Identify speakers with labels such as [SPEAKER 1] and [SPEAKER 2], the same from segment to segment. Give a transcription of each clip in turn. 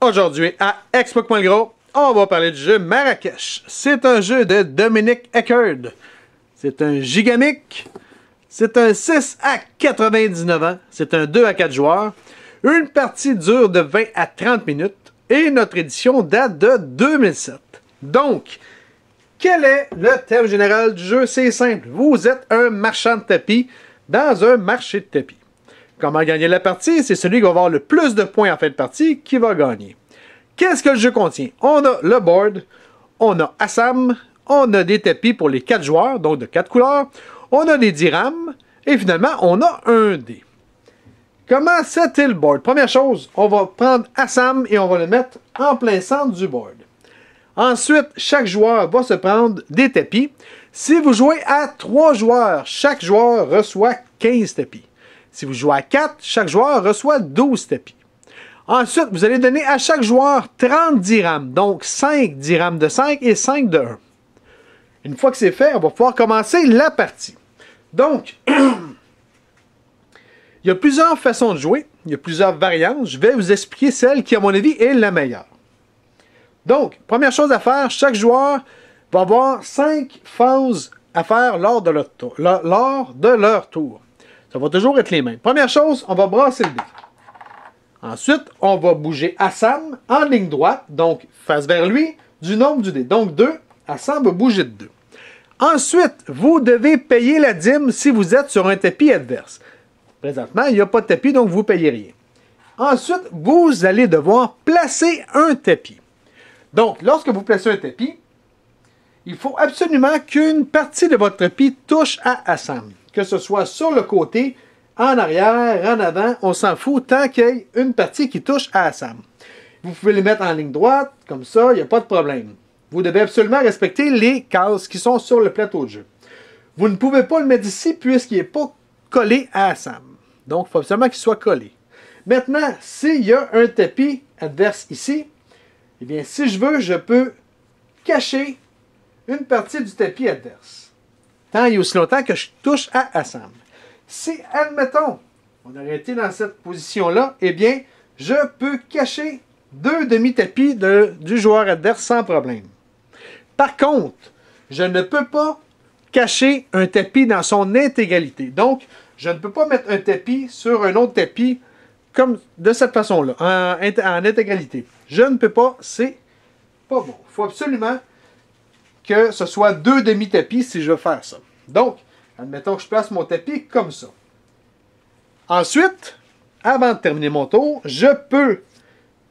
[SPEAKER 1] Aujourd'hui, à Expo.gros, on va parler du jeu Marrakech. C'est un jeu de Dominic Eckerd. C'est un gigamic. C'est un 6 à 99 ans. C'est un 2 à 4 joueurs. Une partie dure de 20 à 30 minutes. Et notre édition date de 2007. Donc, quel est le thème général du jeu? C'est simple. Vous êtes un marchand de tapis dans un marché de tapis. Comment gagner la partie? C'est celui qui va avoir le plus de points en fin de partie qui va gagner. Qu'est-ce que le jeu contient? On a le board, on a Assam, on a des tapis pour les 4 joueurs, donc de 4 couleurs, on a des dirhams, et finalement, on a un dé. Comment setter le board? Première chose, on va prendre Assam et on va le mettre en plein centre du board. Ensuite, chaque joueur va se prendre des tapis. Si vous jouez à 3 joueurs, chaque joueur reçoit 15 tapis. Si vous jouez à 4, chaque joueur reçoit 12 tapis. Ensuite, vous allez donner à chaque joueur 30 dirhams, donc 5 dirhams de 5 et 5 de 1. Une fois que c'est fait, on va pouvoir commencer la partie. Donc, il y a plusieurs façons de jouer, il y a plusieurs variantes. Je vais vous expliquer celle qui, à mon avis, est la meilleure. Donc, première chose à faire, chaque joueur va avoir 5 phases à faire lors de leur tour. Ça va toujours être les mêmes. Première chose, on va brasser le dé. Ensuite, on va bouger Assam en ligne droite, donc face vers lui, du nombre du dé. Donc 2, Assam va bouger de 2. Ensuite, vous devez payer la dîme si vous êtes sur un tapis adverse. Présentement, il n'y a pas de tapis, donc vous ne payez rien. Ensuite, vous allez devoir placer un tapis. Donc, lorsque vous placez un tapis, il faut absolument qu'une partie de votre tapis touche à Assam. Que ce soit sur le côté, en arrière, en avant, on s'en fout tant qu'il y ait une partie qui touche à Assam. Vous pouvez les mettre en ligne droite, comme ça, il n'y a pas de problème. Vous devez absolument respecter les cases qui sont sur le plateau de jeu. Vous ne pouvez pas le mettre ici puisqu'il n'est pas collé à Assam. Donc, il faut absolument qu'il soit collé. Maintenant, s'il y a un tapis adverse ici, eh bien, si je veux, je peux cacher une partie du tapis adverse. Tant et aussi longtemps que je touche à Assam. Si, admettons, on aurait été dans cette position-là, eh bien, je peux cacher 2 demi-tapis du joueur adverse sans problème. Par contre, je ne peux pas cacher un tapis dans son intégralité. Donc, je ne peux pas mettre un tapis sur un autre tapis comme de cette façon-là, en intégralité. Je ne peux pas, c'est pas bon. Il faut absolument que ce soit 2 demi-tapis si je veux faire ça. Donc, admettons que je place mon tapis comme ça. Ensuite, avant de terminer mon tour, je peux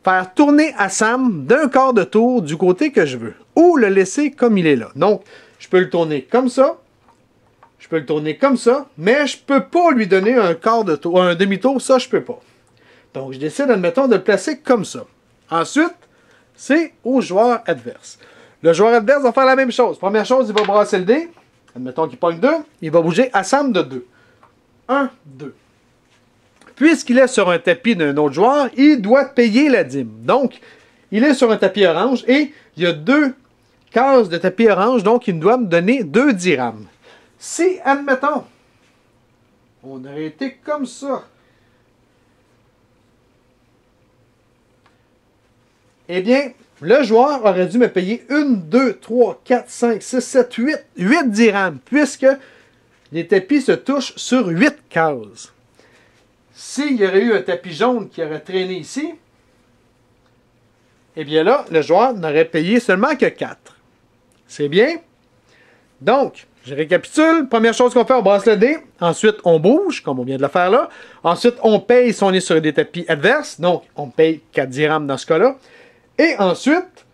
[SPEAKER 1] faire tourner Assam d'un quart de tour du côté que je veux, ou le laisser comme il est là. Donc, je peux le tourner comme ça, je peux le tourner comme ça, mais je ne peux pas lui donner un quart de tour, un demi-tour, ça je ne peux pas. Donc, je décide, admettons, de le placer comme ça. Ensuite, c'est au joueur adverse. Le joueur adverse va faire la même chose. Première chose, il va brasser le dé. Admettons qu'il pogne 2. Il va bouger Assam de 2. 1, 2. Puisqu'il est sur un tapis d'un autre joueur, il doit payer la dîme. Donc, il est sur un tapis orange et il y a 2 cases de tapis orange, donc il doit me donner 2 dirhams. Si, admettons, on aurait été comme ça, eh bien, le joueur aurait dû me payer 1, 2, 3, 4, 5, 6, 7, 8 dirhams, puisque les tapis se touchent sur 8 cases. S'il y aurait eu un tapis jaune qui aurait traîné ici, eh bien là, le joueur n'aurait payé seulement que 4. C'est bien? Donc, je récapitule. Première chose qu'on fait, on brasse le dé. Ensuite, on bouge, comme on vient de le faire là. Ensuite, on paye si on est sur des tapis adverses. Donc, on paye 4 dirhams dans ce cas-là. Et ensuite,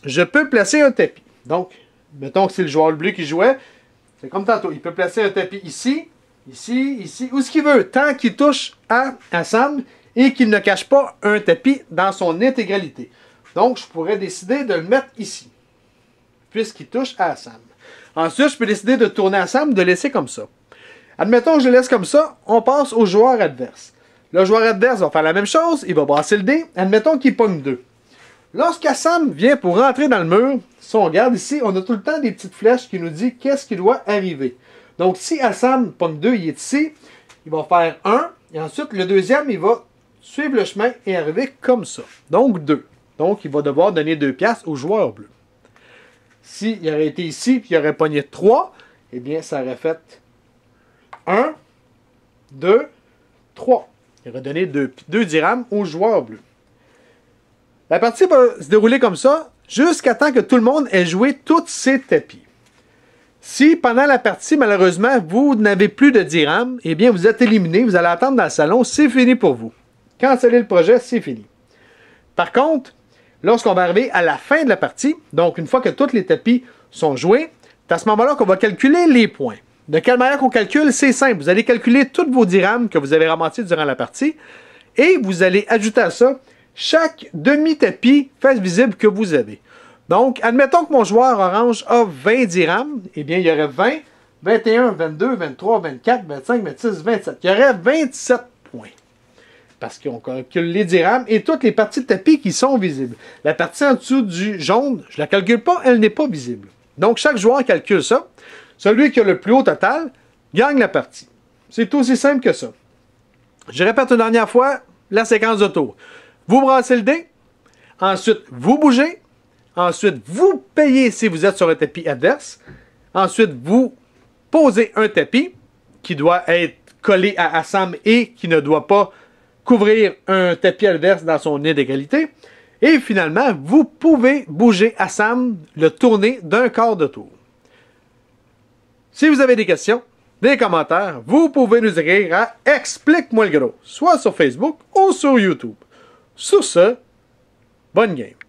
[SPEAKER 1] je peux placer un tapis. Donc, mettons que c'est le joueur bleu qui jouait. C'est comme tantôt. Il peut placer un tapis ici, ici, ici, où ce qu'il veut. Tant qu'il touche à Assam et qu'il ne cache pas un tapis dans son intégralité. Donc, je pourrais décider de le mettre ici. Puisqu'il touche à Assam. Ensuite, je peux décider de tourner Assam, de laisser comme ça. Admettons que je le laisse comme ça, on passe au joueur adverse. Le joueur adverse va faire la même chose, il va brasser le dé. Admettons qu'il pogne 2. Lorsqu'Assam vient pour rentrer dans le mur, si on regarde ici, on a tout le temps des petites flèches qui nous disent qu'est-ce qui doit arriver. Donc, si Assam pogne 2, il est ici, il va faire 1, et ensuite, le deuxième, il va suivre le chemin et arriver comme ça. Donc 2. Donc il va devoir donner 2 piastres au joueur bleu. S'il aurait été ici et il aurait pogné 3, eh bien ça aurait fait 1, 2, 3. Il aurait donné 2 dirhams au joueur bleu. La partie va se dérouler comme ça jusqu'à temps que tout le monde ait joué tous ses tapis. Si pendant la partie, malheureusement, vous n'avez plus de dirhams, eh bien vous êtes éliminé, vous allez attendre dans le salon, c'est fini pour vous. Cancellez le projet, c'est fini. Par contre, lorsqu'on va arriver à la fin de la partie, donc une fois que tous les tapis sont joués, c'est à ce moment-là qu'on va calculer les points. De quelle manière qu'on calcule? C'est simple. Vous allez calculer tous vos dirhams que vous avez ramassés durant la partie et vous allez ajouter à ça chaque demi-tapis face visible que vous avez. Donc, admettons que mon joueur orange a 20 dirhams, eh bien, il y aurait 20, 21, 22, 23, 24, 25, 26, 27. Il y aurait 27 points. Parce qu'on calcule les dirhams et toutes les parties de tapis qui sont visibles. La partie en dessous du jaune, je ne la calcule pas, elle n'est pas visible. Donc, chaque joueur calcule ça. Celui qui a le plus haut total gagne la partie. C'est aussi simple que ça. Je répète une dernière fois la séquence de tour. Vous brassez le dé. Ensuite, vous bougez. Ensuite, vous payez si vous êtes sur un tapis adverse. Ensuite, vous posez un tapis qui doit être collé à Assam et qui ne doit pas couvrir un tapis adverse dans son nid d'égalité. Et finalement, vous pouvez bouger Assam, le tourner d'un quart de tour. Si vous avez des questions, des commentaires, vous pouvez nous écrire à Explique-moi le gros, soit sur Facebook ou sur YouTube. Sur ce, bonne game.